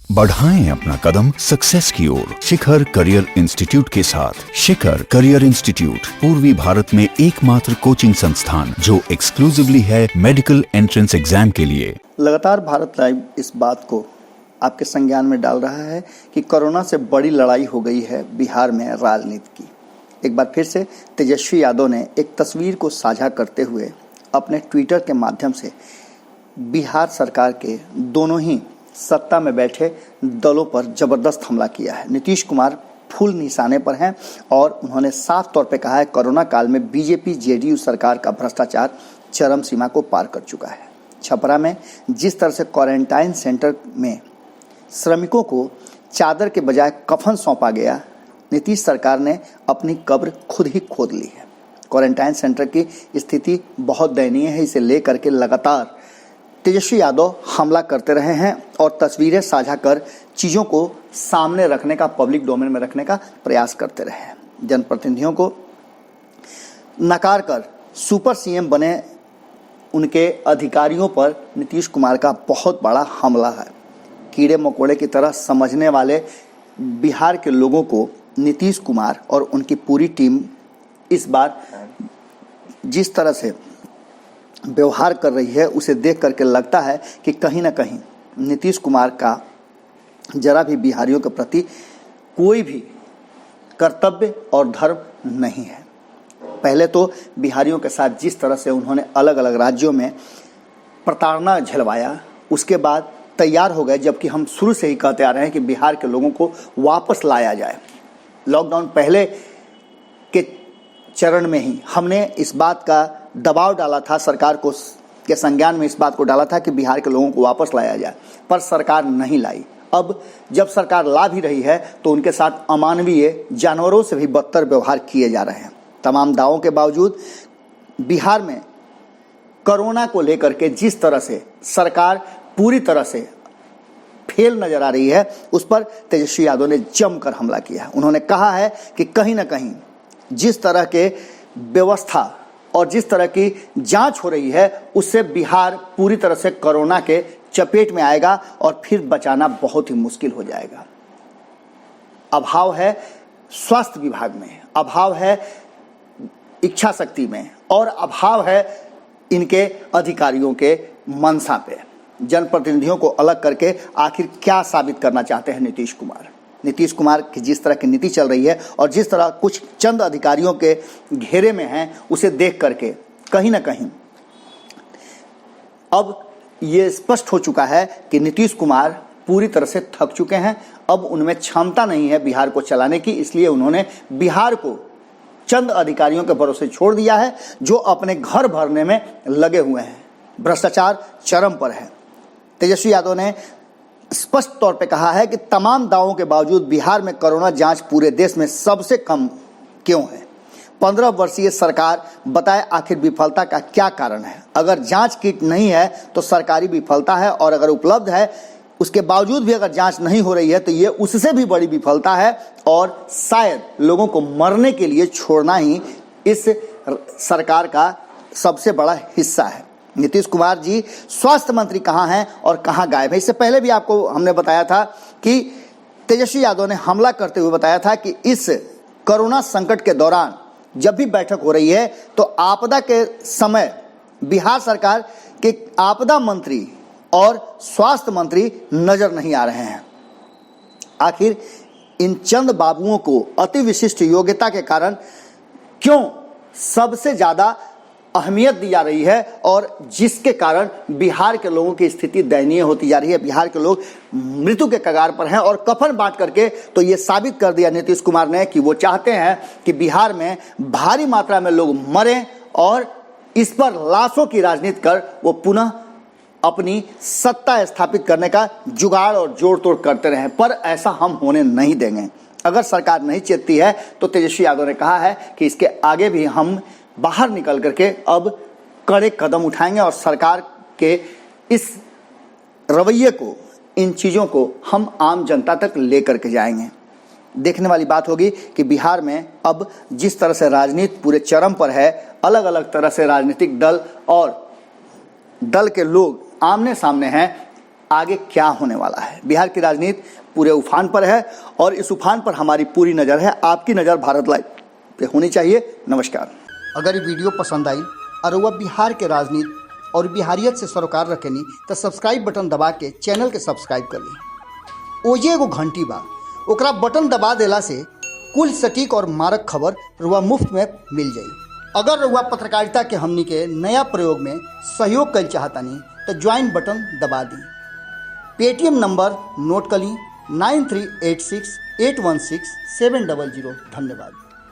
बढ़ाएं अपना कदम सक्सेस की ओर शिखर करियर इंस्टीट्यूट के साथ। शिखर करियर इंस्टीट्यूट पूर्वी भारत में एकमात्र कोचिंग संस्थान जो एक्सक्लूसिवली है मेडिकल एंट्रेंस एग्जाम के लिए। लगातार भारत लाइव इस बात को आपके संज्ञान में डाल रहा है कि कोरोना से बड़ी लड़ाई हो गई है बिहार में राजनीति की। एक बार फिर से तेजस्वी यादव ने एक तस्वीर को साझा करते हुए अपने ट्विटर के माध्यम से बिहार सरकार के दोनों ही सत्ता में बैठे दलों पर जबरदस्त हमला किया है। नीतीश कुमार फुल निशाने पर हैं और उन्होंने साफ तौर पे कहा है कोरोना काल में बीजेपी जेडीयू सरकार का भ्रष्टाचार चरम सीमा को पार कर चुका है। छपरा में जिस तरह से क्वारंटाइन सेंटर में श्रमिकों को चादर के बजाय कफन सौंपा गया, नीतीश सरकार ने अपनी कब्र खुद ही खोद ली है। क्वारंटाइन सेंटर की स्थिति बहुत दयनीय है। इसे लेकर के लगातार तेजस्वी यादव हमला करते रहे हैं और तस्वीरें साझा कर चीज़ों को सामने रखने का, पब्लिक डोमेन में रखने का प्रयास करते रहे हैं। जनप्रतिनिधियों को नकार कर सुपर सीएम बने उनके अधिकारियों पर नीतीश कुमार का बहुत बड़ा हमला है। कीड़े मकोड़े की तरह समझने वाले बिहार के लोगों को नीतीश कुमार और उनकी पूरी टीम इस बार जिस तरह से व्यवहार कर रही है उसे देख करके लगता है कि कहीं ना कहीं नीतीश कुमार का जरा भी बिहारियों के प्रति कोई भी कर्तव्य और धर्म नहीं है। पहले तो बिहारियों के साथ जिस तरह से उन्होंने अलग अलग राज्यों में प्रताड़ना झेलवाया, उसके बाद तैयार हो गए, जबकि हम शुरू से ही कहते आ रहे हैं कि बिहार के लोगों को वापस लाया जाए। लॉकडाउन पहले के चरण में ही हमने इस बात का दबाव डाला था, सरकार को के संज्ञान में इस बात को डाला था कि बिहार के लोगों को वापस लाया जाए, पर सरकार नहीं लाई। अब जब सरकार ला भी रही है तो उनके साथ अमानवीय, जानवरों से भी बदतर व्यवहार किए जा रहे हैं। तमाम दावों के बावजूद बिहार में कोरोना को लेकर के जिस तरह से सरकार पूरी तरह से फेल नजर आ रही है, उस पर तेजस्वी यादव ने जमकर हमला किया है। उन्होंने कहा है कि कहीं ना कहीं जिस तरह के व्यवस्था और जिस तरह की जांच हो रही है उससे बिहार पूरी तरह से कोरोना के चपेट में आएगा और फिर बचाना बहुत ही मुश्किल हो जाएगा। अभाव है स्वास्थ्य विभाग में, अभाव है इच्छा शक्ति में और अभाव है इनके अधिकारियों के मंशा पे। जनप्रतिनिधियों को अलग करके आखिर क्या साबित करना चाहते हैं नीतीश कुमार? नीतीश कुमार की जिस तरह की नीति चल रही है और जिस तरह कुछ चंद अधिकारियों के घेरे में हैं, उसे देख करके कहीं ना कहीं अब ये स्पष्ट हो चुका है कि नीतीश कुमार पूरी तरह से थक चुके हैं। अब उनमें क्षमता नहीं है बिहार को चलाने की, इसलिए उन्होंने बिहार को चंद अधिकारियों के भरोसे छोड़ दिया है जो अपने घर भरने में लगे हुए हैं। भ्रष्टाचार चरम पर है। तेजस्वी यादव ने स्पष्ट तौर पे कहा है कि तमाम दावों के बावजूद बिहार में कोरोना जांच पूरे देश में सबसे कम क्यों है? 15 वर्षीय सरकार बताए आखिर विफलता का क्या कारण है? अगर जांच किट नहीं है तो सरकारी विफलता है, और अगर उपलब्ध है उसके बावजूद भी अगर जांच नहीं हो रही है तो ये उससे भी बड़ी विफलता है और शायद लोगों को मरने के लिए छोड़ना ही इस सरकार का सबसे बड़ा हिस्सा है। नीतीश कुमार जी स्वास्थ्य मंत्री कहाँ हैं और कहाँ गायब है? इससे पहले भी आपको हमने बताया था कि तेजस्वी यादव ने हमला करते हुए बताया था कि इस कोरोना संकट के दौरान जब भी बैठक हो रही है तो आपदा के समय बिहार सरकार के आपदा मंत्री और स्वास्थ्य मंत्री नजर नहीं आ रहे हैं। आखिर इन चंद बाबुओं को अति विशिष्ट योग्यता के कारण क्यों सबसे ज्यादा अहमियत दी जा रही है और जिसके कारण बिहार के लोगों की स्थिति दयनीय होती जा रही है? बिहार के लोग मृत्यु के कगार पर हैं और कफन बांट करके तो ये साबित कर दिया नीतीश कुमार ने कि वो चाहते हैं कि बिहार में भारी मात्रा में लोग मरें और इस पर लाशों की राजनीति कर वो पुनः अपनी सत्ता स्थापित करने का जुगाड़ और जोड़ तोड़ करते रहें। पर ऐसा हम होने नहीं देंगे। अगर सरकार नहीं चेतती है तो तेजस्वी यादव ने कहा है कि इसके आगे भी हम बाहर निकल करके अब कड़े कदम उठाएंगे और सरकार के इस रवैये को, इन चीज़ों को हम आम जनता तक लेकर के जाएंगे। देखने वाली बात होगी कि बिहार में अब जिस तरह से राजनीति पूरे चरम पर है, अलग अलग तरह से राजनीतिक दल और दल के लोग आमने सामने हैं, आगे क्या होने वाला है। बिहार की राजनीति पूरे उफान पर है और इस उफान पर हमारी पूरी नज़र है। आपकी नज़र भारत लाइव पे होनी चाहिए। नमस्कार। अगर ये वीडियो पसंद आई और वह बिहार के राजनीति और बिहारियत से सरोकार रखेनी तो सब्सक्राइब बटन दबा के चैनल के सब्सक्राइब कर ली। ओजे एगो घंटी बा, ओकरा बटन दबा देला से कुल सटीक और मारक खबर रुआ मुफ्त में मिल जाई। अगर रुआ पत्रकारिता के हमनी के नया प्रयोग में सहयोग कर चाहतानी तो ज्वाइन बटन दबा दी। पेटीएम नंबर नोट कर ली 9386816700। धन्यवाद।